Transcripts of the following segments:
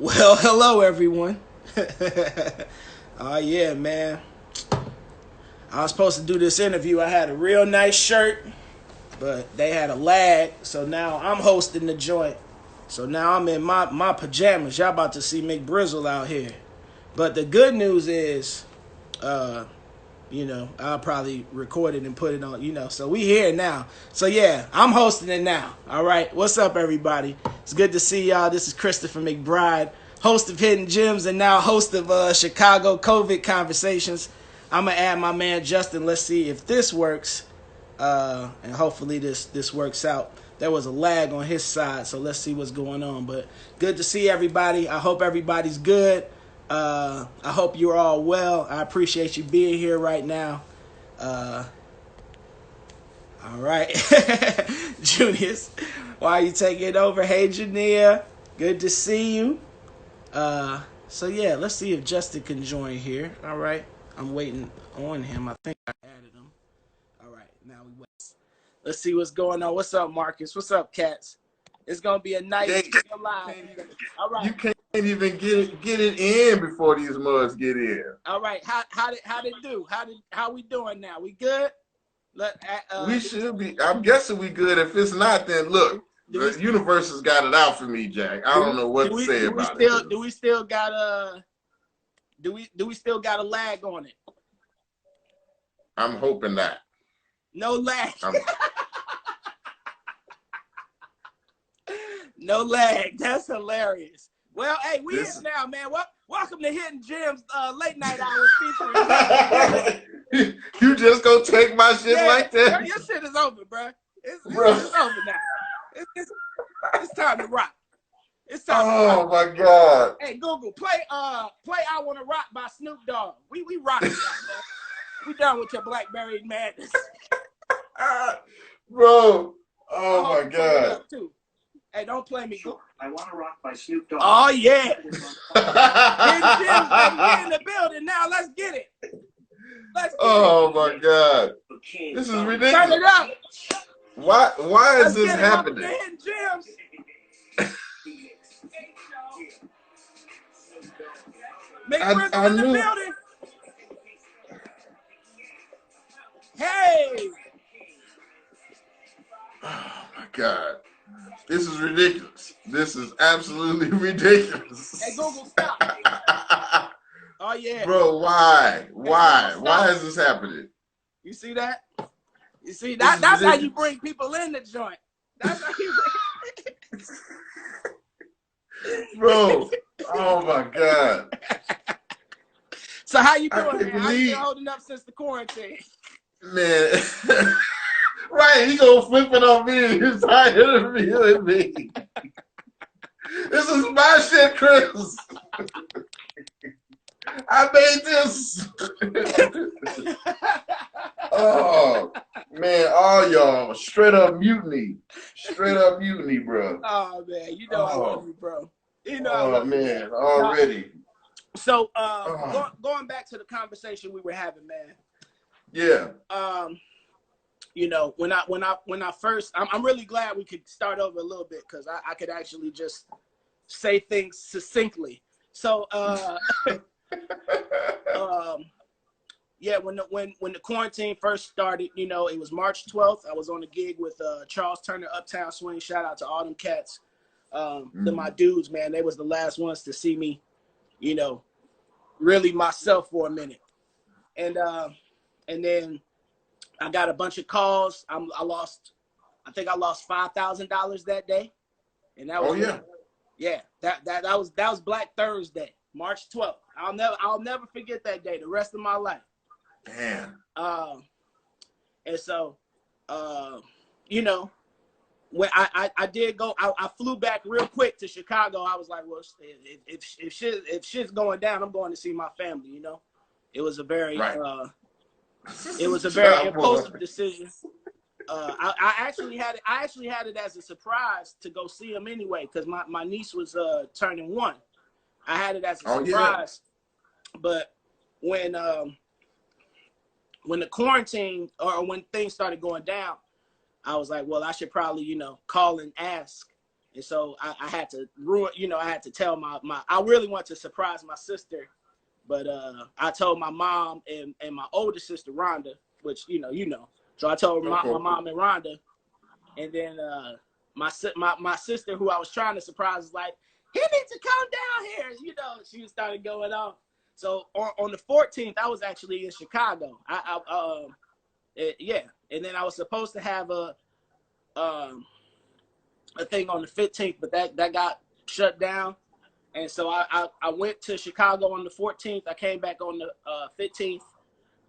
Well, hello everyone. Oh yeah, man. I was supposed to do this interview. I had a real nice shirt, but they had a lag, so now I'm hosting the joint. So now I'm in my pajamas. Y'all about to see McBrizzle out here. But the good news is, uh, I'll probably record it and put it on, so we here now. So yeah, I'm hosting it now. All right. What's up, everybody? It's good to see y'all. This is Christopher McBride, host of Hidden Gems and now host of Chicago COVID Conversations. I'm going to add my man Justin. Let's see if this works. And hopefully this works out. There was a lag on his side, so let's see what's going on. But good to see everybody. I hope everybody's good. I hope you're all well. I appreciate you being here right now. All right. Junius, why are you taking it over? Hey, Jania. Good to see you. So, yeah, let's see if Justin can join here. All right. I'm waiting on him. I think I added him. All right. Now we wait. Let's see what's going on. What's up, Marcus? What's up, Cats? It's going to be a nice live. All right. You can't even get it in before these mugs get in. All right. How did do? How we doing now? We good? We should be. I'm guessing we good. If it's not, then look, the universe has got it out for me, Jack. I don't know what to say about it. Do we still got do we still got a lag on it? I'm hoping not. No lag. No lag. That's hilarious. Well, hey, we here now, man. Welcome to Hidden Gems late night hours featuring. You just gonna take my shit like that? Bro, your shit is over, bro. It's over now. It's time to rock. It's time to rock. Oh my God. Hey, Google, play I Wanna Rock by Snoop Dogg. We rocking that, man. We done with your Blackberry madness. Bro. Oh my God. Hey, don't play me. Sure. I Wanna Rock by Snoop Dogg. Oh, yeah. Hidden Gems, baby. We're in the building now. Let's get it. Oh, my God. This is ridiculous. Turn it up. Why is this happening? Hidden Gems. McBrizzle in the building. Hey. Oh, my God. This is ridiculous. This is absolutely ridiculous. Hey, Google, stop. Oh, yeah. Bro, why? Why is this happening? You see that? You see, that's how you bring people in the joint. That's how you bring Bro, oh, my God. So how you doing, man? How you been holding up since the quarantine? Man. Right, he gonna flip it on me. He's tired of reviewing me. This is my shit, Chris. I made this. Oh man, all y'all straight up mutiny, bro. Oh man, you know I love you, bro. You know. Oh man, already. So going back to the conversation we were having, man. Yeah. When I first, I'm really glad we could start over a little bit because I could actually just say things succinctly. So, yeah, when the quarantine first started, it was March 12th. I was on a gig with Charles Turner, Uptown Swing. Shout out to all them cats. My dudes, man, they was the last ones to see me, really myself for a minute. And then I got a bunch of calls. I think I lost $5,000 that day, and that was that was Black Thursday, March 12th. I'll never forget that day the rest of my life. Damn. And so, when I did go, I flew back real quick to Chicago. I was like, well, if shit's going down, I'm going to see my family. It was a very It was a very impulsive decision. I actually had it as a surprise to go see him anyway because my niece was turning 1. I had it as a surprise, but when the quarantine or when things started going down, I was like, well, I should probably call and ask And so I had to I had to tell I really wanted to surprise my sister, but I told my mom and my older sister Rhonda, which you know. So I told my mom and Rhonda, and then my sister, who I was trying to surprise, was like, he needs to come down here. You know, she started going off. So on the 14th, I was actually in Chicago. And then I was supposed to have a thing on the 15th, but that got shut down. And so I went to Chicago on the 14th. I came back on the 15th.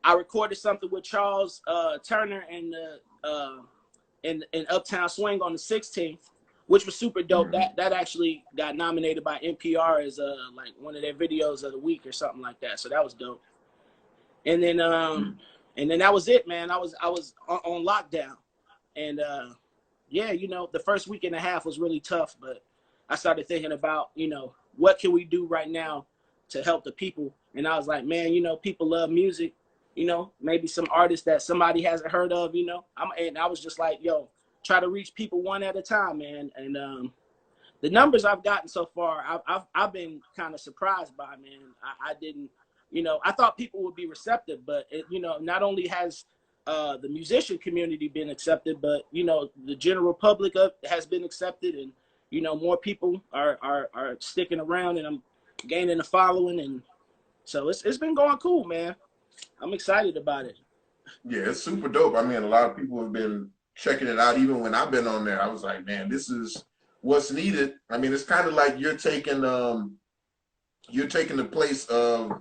I recorded something with Charles Turner and in Uptown Swing on the 16th, which was super dope. Mm-hmm. That actually got nominated by NPR as like one of their videos of the week or something like that. So that was dope. And then that was it, man. I was on lockdown, and the first week and a half was really tough. But I started thinking about what can we do right now to help the people, and I was like, man, people love music. Maybe some artists that somebody hasn't heard of. And I was just like, yo, try to reach people one at a time, man. And the numbers I've gotten so far, I've been kind of surprised by, man. I didn't, I thought people would be receptive, but not only has the musician community been accepted, but the general public has been accepted, and more people are sticking around, and I'm gaining a following, and so it's been going cool, man. I'm excited about it. Yeah, it's super dope. I mean, a lot of people have been checking it out. Even when I've been on there, I was like, man, this is what's needed. I mean, it's kind of like you're taking the place of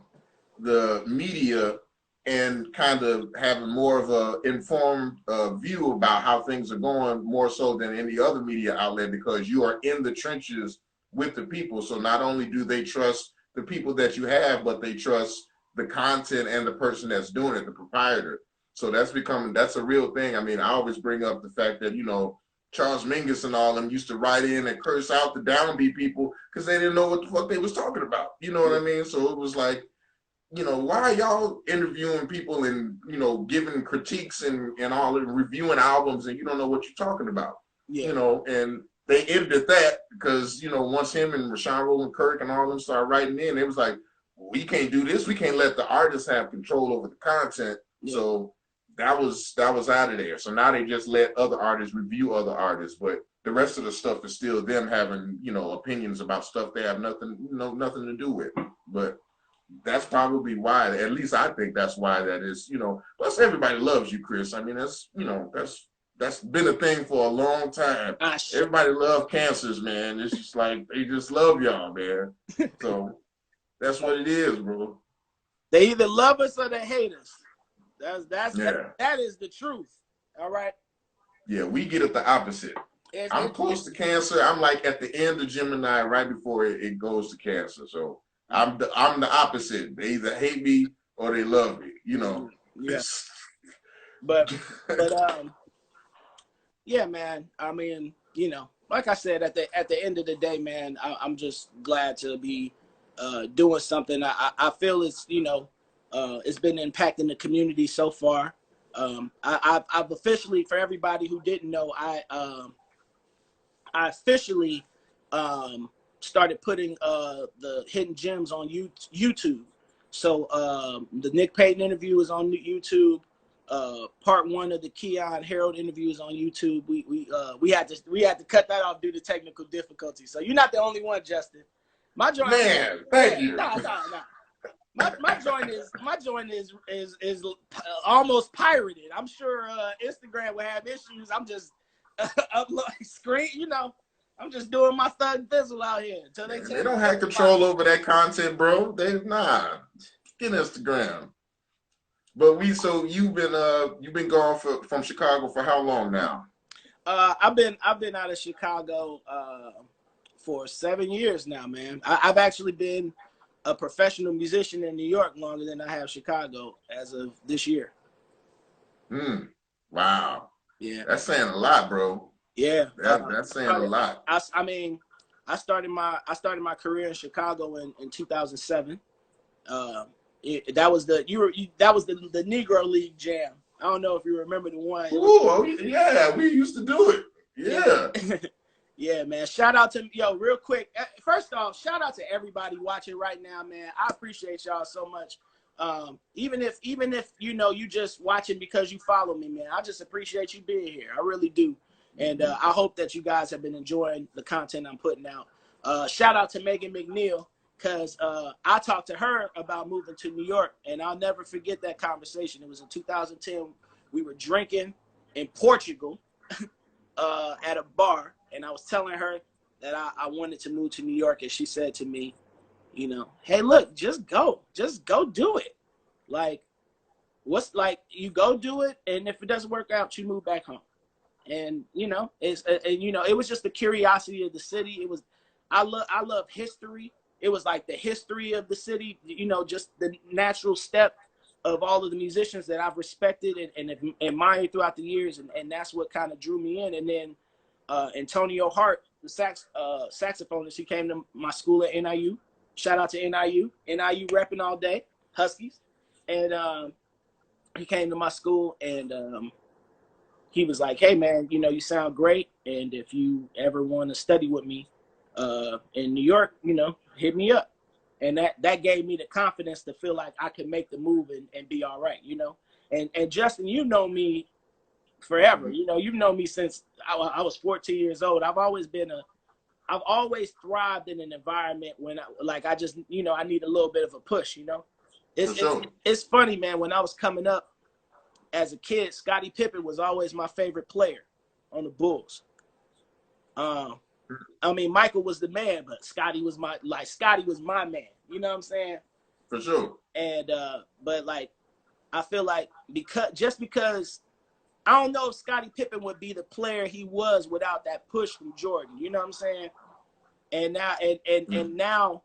the media and kind of having more of a informed view about how things are going, more so than any other media outlet, because you are in the trenches with the people. So not only do they trust the people that you have, but they trust the content and the person that's doing it, the proprietor. So that's a real thing. I mean, I always bring up the fact that, Charles Mingus and all them used to write in and curse out the downbeat people because they didn't know what the fuck they was talking about. You know what I mean? So it was like, why are y'all interviewing people and, giving critiques and all, and reviewing albums, and you don't know what you're talking about? Yeah. And they edited that because, once him and Rashawn Roland Kirk and all them started writing in, it was like, we can't do this. We can't let the artists have control over the content. Yeah. So that was out of there. So now they just let other artists review other artists, but the rest of the stuff is still them having, opinions about stuff they have nothing to do with. But that's probably why, at least I think that's why that is, plus everybody loves you, Chris. I mean, that's been a thing for a long time. Everybody loves cancers, man. It's just like, they just love y'all, man. So that's what it is, bro. They either love us or they hate us. That is the truth. All right. Yeah, we get it the opposite. I'm close to Cancer. I'm like at the end of Gemini, right before it goes to Cancer. So I'm the opposite. They either hate me or they love me. Yes. But yeah, man. I mean, like I said, at the end of the day, man, I'm just glad to be doing something. I feel it's it's been impacting the community so far. I've officially, for everybody who didn't know, I officially started putting the hidden gems on YouTube. So the Nick Payton interview is on YouTube. Part 1 of the Keon Harold interview is on YouTube. We had to cut that off due to technical difficulties. So you're not the only one, Justin. My joint, man, thank you. No. My joint is almost pirated. I'm sure Instagram will have issues. I'm just uploading screen. I'm just doing my thug thizzle out here until they don't have control over that content, bro. Get Instagram. But you've been gone from Chicago for how long now? I've been out of Chicago for 7 years now, man. I've actually been a professional musician in New York longer than I have Chicago as of this year. Wow. Yeah. That's saying a lot, bro. Yeah. That's saying a lot. I mean, I started my career in Chicago in 2007. That was the Negro League Jam. I don't know if you remember the one. Ooh, yeah, we used to do it. Yeah. Yeah, man. Shout out to real quick. First off, shout out to everybody watching right now, man. I appreciate y'all so much. Even if you just watching because you follow me, man. I just appreciate you being here. I really do. And I hope that you guys have been enjoying the content I'm putting out. Shout out to Megan McNeil, because I talked to her about moving to New York, and I'll never forget that conversation. It was in 2010. We were drinking in Portugal at a bar, and I was telling her that I wanted to move to New York, and she said to me, hey, look, just go do it. Like, you go do it, and if it doesn't work out, you move back home. And it was just the curiosity of the city. I love history. It was like the history of the city, just the natural step of all of the musicians that I've respected and admired throughout the years, and that's what kind of drew me in. And then Antonio Hart, the saxophonist, he came to my school at NIU. Shout out to NIU repping all day, Huskies. And he came to my school, and he was like, hey, man, you sound great, and if you ever want to study with me in New York, hit me up. And that gave me the confidence to feel like I could make the move and be all right, And Justin, you know me forever. You've known me since I was 14 years old. I've always thrived in an environment when I just, I need a little bit of a push, It's funny, man. When I was coming up as a kid, Scottie Pippen was always my favorite player on the Bulls. Michael was the man, but Scottie was my man. You know what I'm saying? For sure. And but I feel like because I don't know if Scottie Pippen would be the player he was without that push from Jordan. You know what I'm saying? And now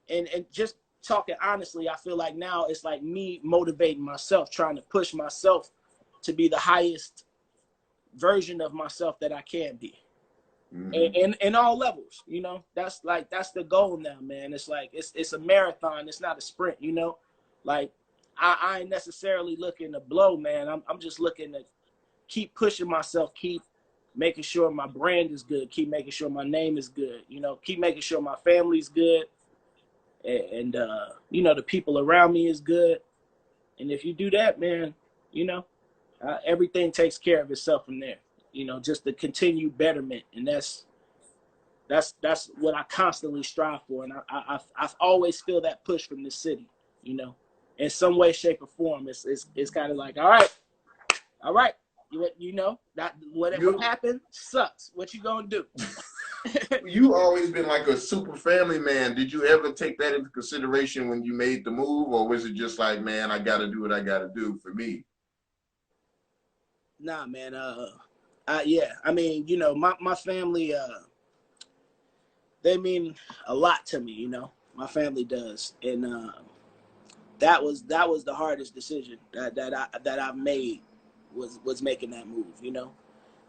and just talking honestly, I feel like now it's like me motivating myself, trying to push myself to be the highest version of myself that I can be. In all levels, that's the goal now, man. It's like it's a marathon, it's not a sprint, like I ain't necessarily looking to blow, man. I'm just looking to keep pushing myself, keep making sure my brand is good, keep making sure my name is good, keep making sure my family's good, and the people around me is good. And if you do that, man, everything takes care of itself from there. Just the continued betterment, and that's what I constantly strive for, and I always feel that push from the city, in some way, shape, or form. It's kind of like, all right, that whatever happened sucks. What you gonna do? You always been like a super family man. Did you ever take that into consideration when you made the move, or was it just like, man, I got to do what I got to do for me? Nah, man. Yeah, my family, they mean a lot to me, my family does. And that was the hardest decision that I've made was making that move,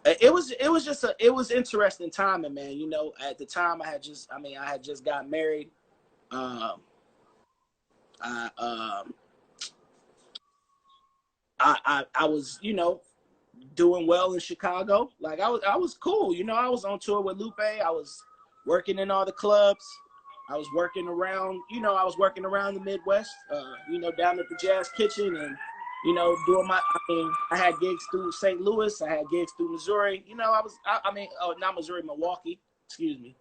It was interesting timing, man. At the time I had just got married. I was, doing well in Chicago. Like I was cool. I was on tour with Lupe. I was working in all the clubs. I was working around, the Midwest, down at the Jazz Kitchen and, doing I had gigs through St. Louis. I had gigs through Missouri. Not Missouri, Milwaukee, excuse me.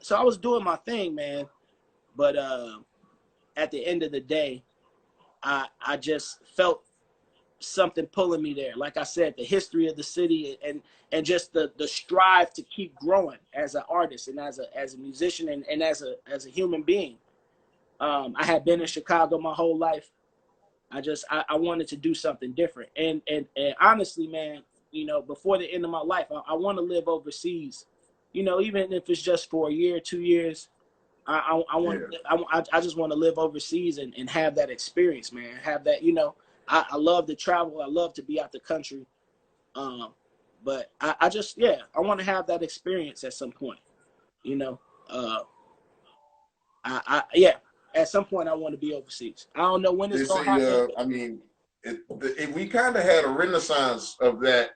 So I was doing my thing, man. But at the end of the day, I just felt something pulling me there. Like I said, the history of the city and just the strive to keep growing as an artist and as a musician and as a human being. I had been in Chicago my whole life. I wanted to do something different. And honestly, man, before the end of my life, I want to live overseas. Even if it's just for a year, 2 years, I just want to live overseas and have that experience, man. Have that, I love to travel. I love to be out the country. But I want to have that experience at some point, at some point I want to be overseas. I don't know when it's going to happen. We kind of had a renaissance of that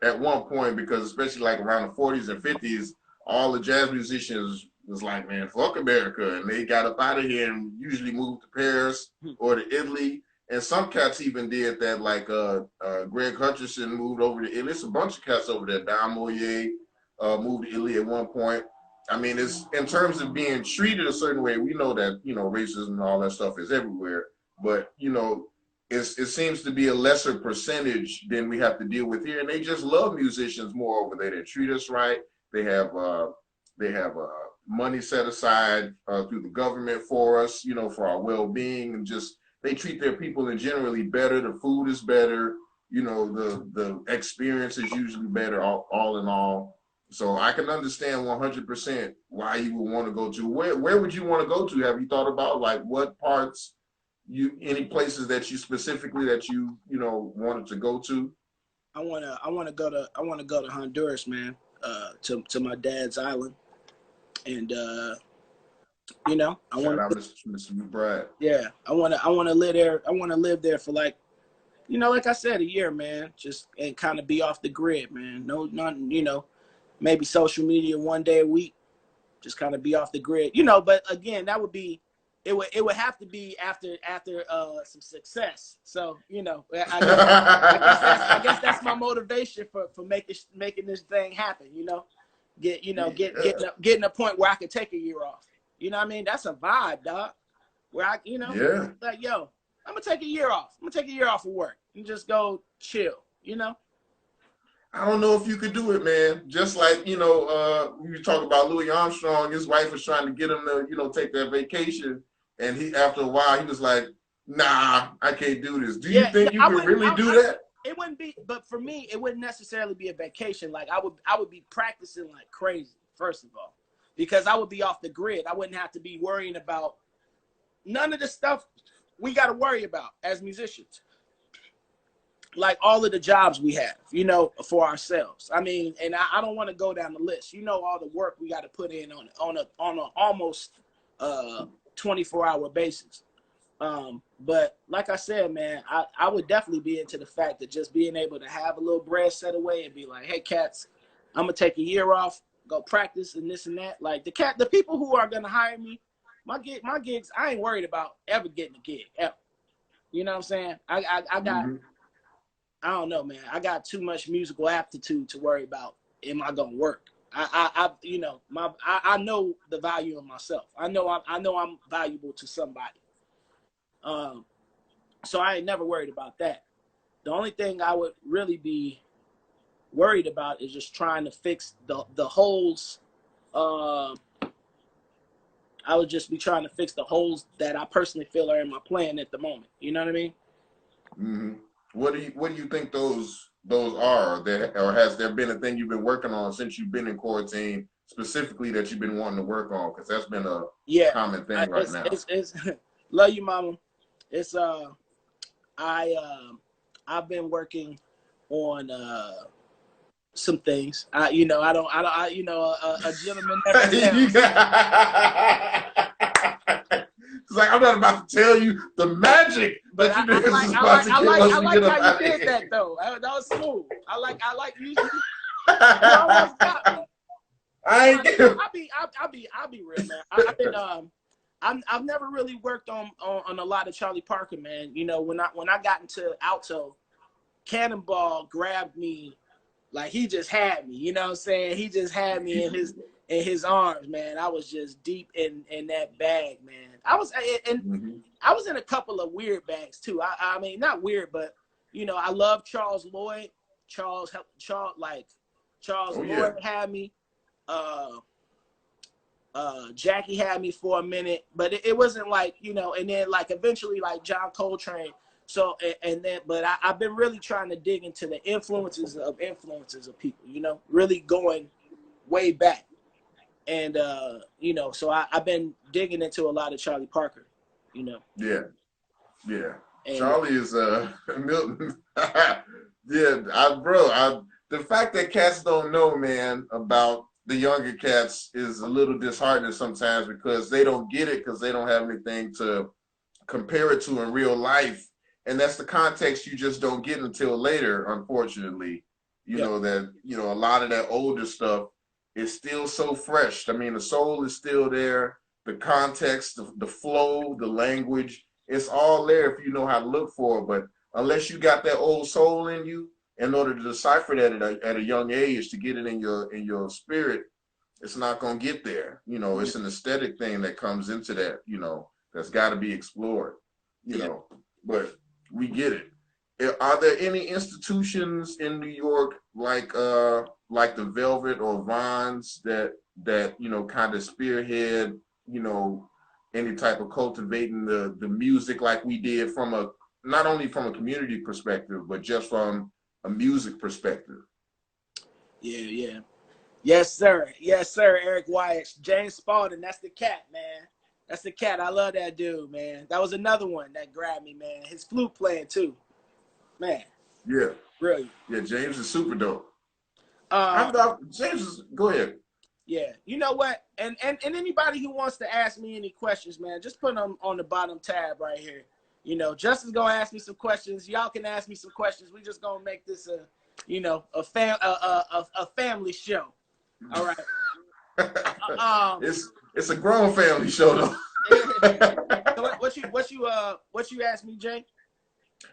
at one point, because especially like around the 40s and 50s, all the jazz musicians was like, man, fuck America. And they got up out of here and usually moved to Paris or to Italy. And some cats even did that, like Greg Hutcherson moved over to Italy. It's a bunch of cats over there. Don Moyer moved to Italy at one point. I mean, it's in terms of being treated a certain way, we know that, you know, racism and all that stuff is everywhere. But, you know, it seems to be a lesser percentage than we have to deal with here. And they just love musicians more over there. They treat us right. They have money set aside through the government for us, you know, for our well-being, and just they treat their people in generally better. The food is better, you know, the experience is usually better, all in all. So I can understand 100% why you would want to go to. Where would you want to go to? Have you thought about like what parts, any places that you specifically that you know wanted to go to? I wanna go to Honduras, man. To my dad's island, and you know, I want to Mr. McBride. Yeah, I want to live there. I want to live there for like, you know, like I said, a year, man. Just and kind of be off the grid, man. No, not you know, maybe social media one day a week. Just kind of be off the grid, you know. But again, that would be, it would have to be after some success. So you know, I guess that's my motivation for making this thing happen. You know, getting a point where I can take a year off. You know what I mean? That's a vibe, dog. Where I, you know, like, yo, I'm gonna take a year off. I'm gonna take a year off of work and just go chill. You know. I don't know if you could do it, man. Just like, you know, you talk about Louis Armstrong, his wife was trying to get him to, you know, take that vacation. And he, after a while, he was like, nah, I can't do this. Do you think you could really do that? It wouldn't be, but for me, it wouldn't necessarily be a vacation. Like I would be practicing like crazy, first of all, because I would be off the grid. I wouldn't have to be worrying about none of the stuff we got to worry about as musicians. Like all of the jobs we have, you know, for ourselves. I mean, and I don't want to go down the list. You know, all the work we got to put in on a almost 24-hour basis. But like I said, man, I would definitely be into the fact that just being able to have a little bread set away and be like, hey, cats, I'm gonna take a year off, go practice and this and that. Like the people who are gonna hire me, my gigs, I ain't worried about ever getting a gig ever. You know what I'm saying? I got. Mm-hmm. I don't know, man. I got too much musical aptitude to worry about. Am I gonna work? You know, I know the value of myself. I know I'm valuable to somebody. So I ain't never worried about that. The only thing I would really be worried about is just trying to fix the holes. I would just be trying to fix the holes that I personally feel are in my plan at the moment. You know what I mean? Mm-hmm. What do you think those are? Or has there been a thing you've been working on since you've been in quarantine, specifically that you've been wanting to work on? Because that's been a common thing right now. It's love you, mama. It's I've been working on some things. A gentleman never tells. It's like, I'm not about to tell you the magic that you did. I like how you did that though. That was smooth. I like you. You almost got me. I'll be real, man. I've never really worked on a lot of Charlie Parker, man. You know, when I got into alto, Cannonball grabbed me like he just had me. You know what I'm saying? He just had me in his arms, man. I was just deep in that bag, man. I was in a couple of weird bags too. I mean, not weird, but you know, I love Charles Lloyd. Charles Lloyd had me. Jackie had me for a minute, but it wasn't like, you know, and then like eventually like John Coltrane. So, but I've been really trying to dig into the influences of people, you know, really going way back. And, you know, so I've been digging into a lot of Charlie Parker, you know. Yeah. Yeah. And Charlie is, Milton. The fact that cats don't know, man, about the younger cats is a little disheartening sometimes because they don't get it because they don't have anything to compare it to in real life. And that's the context you just don't get until later, unfortunately. You know, that, you know, a lot of that older stuff is still so fresh. I mean, the soul is still there, the context, the flow, the language, it's all there if you know how to look for it. But unless you got that old soul in you, in order to decipher that at a young age, to get it in your spirit, it's not going to get there. You know, it's an aesthetic thing that comes into that, you know, that's got to be explored, you know, but we get it. Are there any institutions in New York like the Velvet or Vons that you know, kind of spearhead, you know, any type of cultivating the music like we did, from a, not only from a community perspective, but just from a music perspective? Yeah. Yes, sir. Yes, sir. Eric Wyatt, James Spalding. That's the cat, man. That's the cat. I love that dude, man. That was another one that grabbed me, man. His flute playing too, man. Yeah, Brilliant. yeah. James is super dope. James is, go ahead. Yeah, you know what? And anybody who wants to ask me any questions, man, just put them on the bottom tab right here. You know, Justin's gonna ask me some questions. Y'all can ask me some questions. We just gonna make this a, you know, a family show. All right. It's a grown family show though. What you asked me, Jay?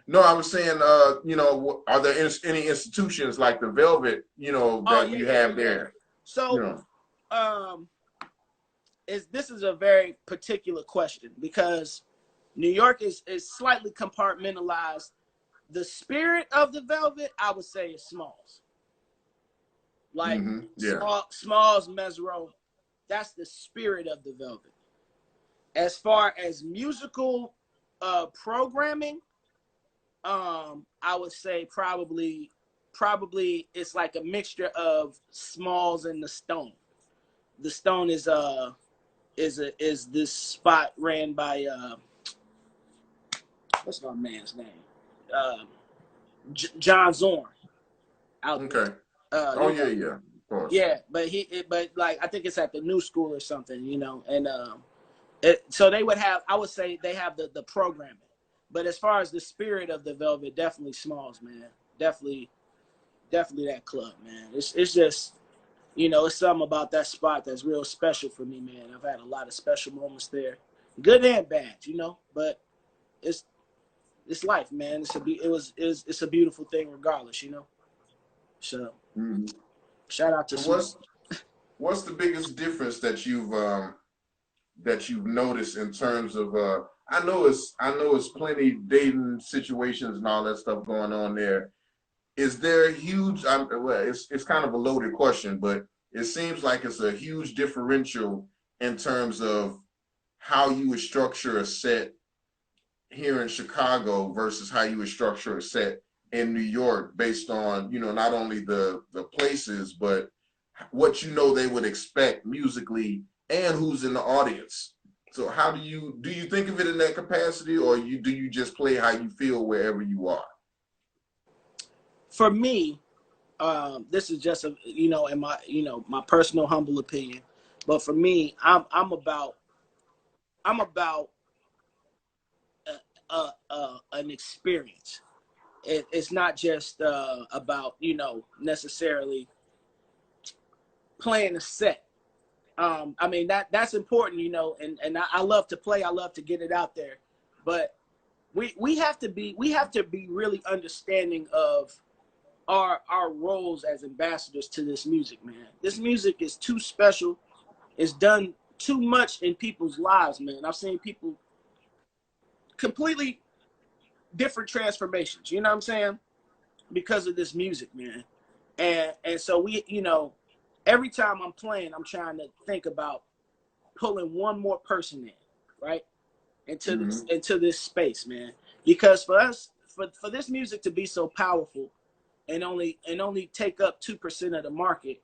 No, I was saying, you know, are there any institutions like the Velvet, you know, that you have there? So, you know. This is a very particular question, because New York is slightly compartmentalized. The spirit of the Velvet, I would say, is Smalls. Like Smalls, Mesro, that's the spirit of the Velvet. As far as musical programming, I would say probably it's like a mixture of Smalls and the Stone. The Stone is this spot ran by what's my man's name? John Zorn. Okay. Yeah. Of course. Yeah, but like I think it's at the New School or something, you know, and so they would have, I would say they have the programming, but as far as the spirit of the Velvet, definitely Smalls, man, definitely that club, man. It's just, you know, it's something about that spot that's real special for me, man. I've had a lot of special moments there, good and bad, you know, but it's life, man. It's a beautiful thing regardless, you know. So shout out to what's the biggest difference that you've noticed in terms of I know it's plenty dating situations and all that stuff going on there. Is there a huge it's kind of a loaded question, but it seems like it's a huge differential in terms of how you would structure a set here in Chicago versus how you would structure a set in New York, based on, you know, not only the places, but what, you know, they would expect musically and who's in the audience. So how do you think of it in that capacity, or do you just play how you feel wherever you are? For me, this is just you know, in my, you know, my personal humble opinion, but for me, I'm about an experience. It's not just about, you know, necessarily playing a set. I mean, that's important, you know, and I love to play. I love to get it out there, but we have to be really understanding of our roles as ambassadors to this music, man. This music is too special. It's done too much in people's lives, man. I've seen people completely different transformations, you know what I'm saying, because of this music, man. And so we, you know, every time I'm playing, I'm trying to think about pulling one more person in, right, into this space, man. Because for us, for this music to be so powerful and only take up 2% of the market,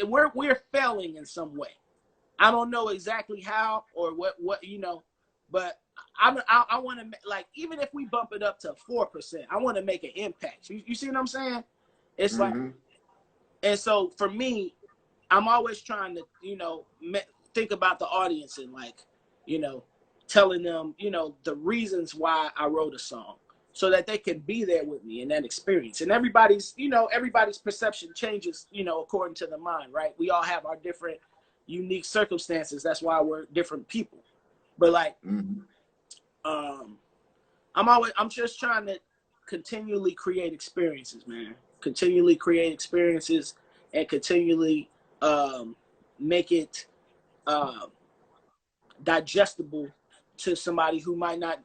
we're failing in some way. I don't know exactly how or what you know, but I want to, like, even if we bump it up to 4%, I want to make an impact. You see what I'm saying? It's like, and so for me, I'm always trying to, you know, think about the audience and, like, you know, telling them, you know, the reasons why I wrote a song, so that they can be there with me in that experience. And everybody's, you know, everybody's perception changes, you know, according to the mind, right? We all have our different unique circumstances. That's why we're different people. But like, I'm just trying to continually create experiences, man. Continually create experiences and continually make it digestible to somebody who might not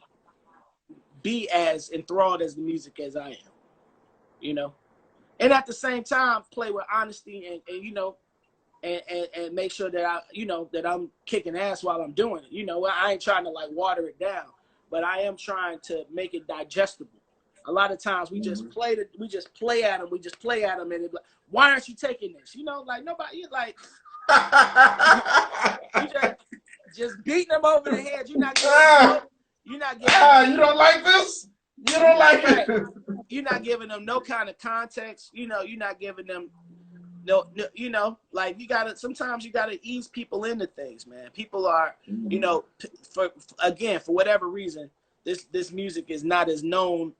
be as enthralled as the music as I am, you know? And at the same time, play with honesty and you know, and make sure that I, you know, that I'm kicking ass while I'm doing it. You know, I ain't trying to like water it down, but I am trying to make it digestible. A lot of times we just play at them, and they're like, why aren't you taking this? You know, like nobody, like, you just beating them over the head. You're not getting, you don't like this? You don't like it? You're not giving them no kind of context. You know, you're not giving them no, you know, like sometimes you gotta ease people into things, man. People are, you know, for whatever reason, this music is not as known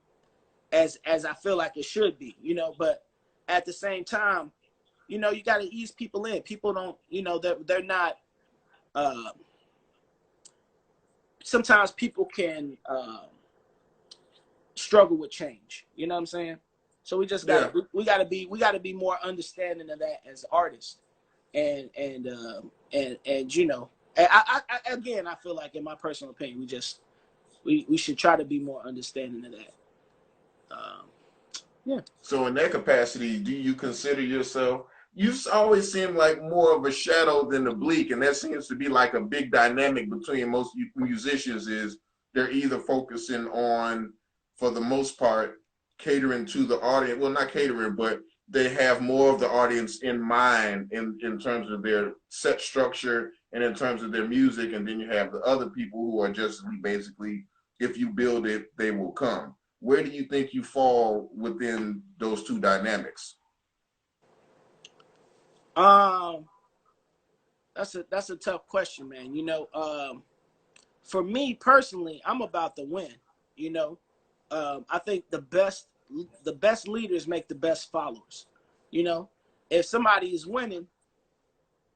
as I feel like it should be, you know, but at the same time, you know, you got to ease people in. People don't, you know, they're not, sometimes people can struggle with change, you know what I'm saying? So we just got we got to be more understanding of that as artists. And you know, I again, I feel like in my personal opinion, we should try to be more understanding of that. Yeah. So in that capacity, do you consider yourself, you always seem like more of a shadow than a bleak, and that seems to be like a big dynamic between most musicians is they're either focusing on, for the most part, catering to the audience. Well, not catering, but they have more of the audience in mind in terms of their set structure and in terms of their music. And then you have the other people who are just basically, if you build it, they will come. Where do you think you fall within those two dynamics? That's a tough question, man. You know, for me personally, I'm about the win. You know, I think the best leaders make the best followers. You know, if somebody is winning,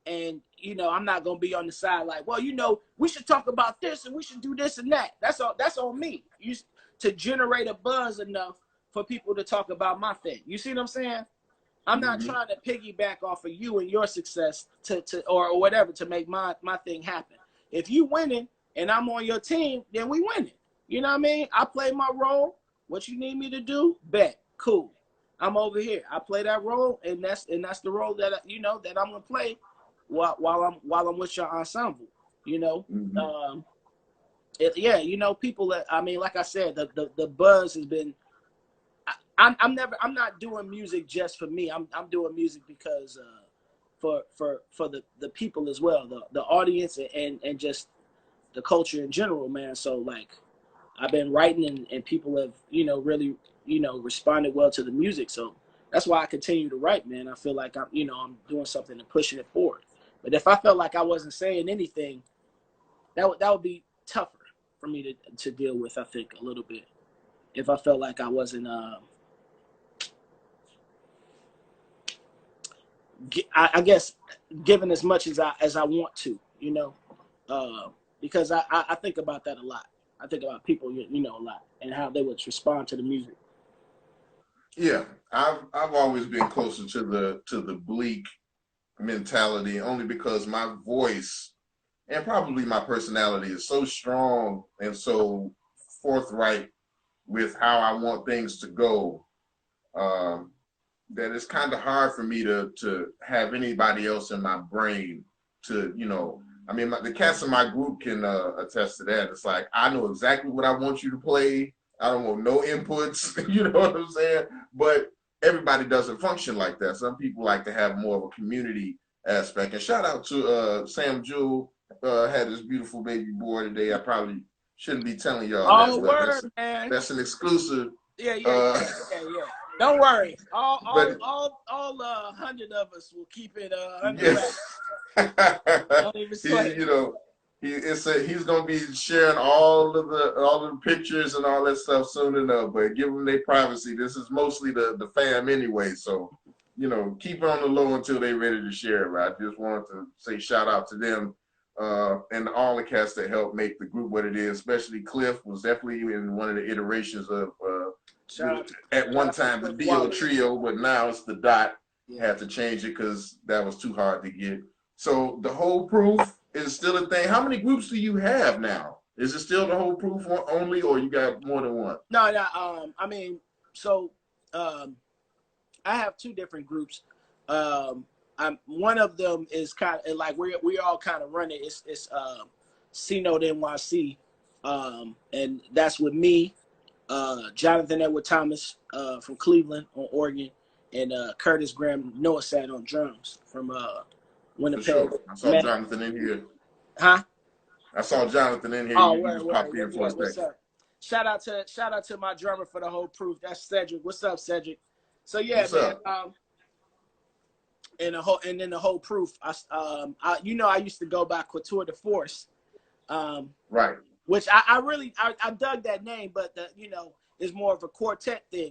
and you know, I'm not gonna be on the side like, well, you know, we should talk about this and we should do this and that. That's on me. To generate a buzz enough for people to talk about my thing. You see what I'm saying? I'm not trying to piggyback off of you and your success or whatever to make my thing happen. If you winning and I'm on your team, then we winning. You know what I mean? I play my role. What you need me to do? Bet. Cool. I'm over here. I play that role, and that's the role that you know that I'm gonna play while I'm with your ensemble. You know. Yeah, you know, people that, I mean, like I said, the buzz has been, I'm not doing music just for me. I'm doing music because for the people as well, the audience and just the culture in general, man. So like, I've been writing and people have, you know, really, you know, responded well to the music. So that's why I continue to write, man. I feel like I'm doing something and pushing it forward. But if I felt like I wasn't saying anything, that would be tougher for me to deal with, I think, a little bit. If I felt like I wasn't, I guess, giving as much as I want to, you know, because I think about that a lot. I think about people, you know, a lot and how they would respond to the music. Yeah, I've always been closer to the bleak mentality, only because my voice and probably my personality is so strong and so forthright with how I want things to go, that it's kind of hard for me to have anybody else in my brain to, you know, I mean, the cats in my group can attest to that. It's like, I know exactly what I want you to play. I don't want no inputs, you know what I'm saying? But everybody doesn't function like that. Some people like to have more of a community aspect. And shout out to Sam Jewell, had his beautiful baby boy today. I probably shouldn't be telling y'all man. That's an exclusive. Yeah. Don't worry. All 100 of us will keep it 100. Yeah. Don't even sweat. You know, He's gonna be sharing all of the pictures and all that stuff soon enough. But give them their privacy. This is mostly the fam anyway, so keep it on the low until they're ready to share it. I just wanted to say shout out to them and all the cats that helped make the group what it is. Especially Cliff was definitely in one of the iterations of at one time the Dio Trio, but now it's the Dot. Yeah. Had to change it because that was too hard to get. So the whole proof is still a thing. How many groups do you have now? Is it still the whole proof only, or you got more than one? No. I mean, so I have two different groups. One of them is kind of like we all kind of run it. It's C-Note NYC, and that's with me, Jonathan Edward Thomas from Cleveland on Oregon, and Curtis Graham Noah sat on drums from Winnipeg. Sure. I saw Jonathan in here. Huh? I saw Jonathan in here. Oh, you just popped in for a second. Shout out to my drummer for the whole proof. That's Cedric. What's up, Cedric? So yeah, man. And then the whole proof. I used to go by Couture de Force. Right. Which I dug that name, but it's more of a quartet thing.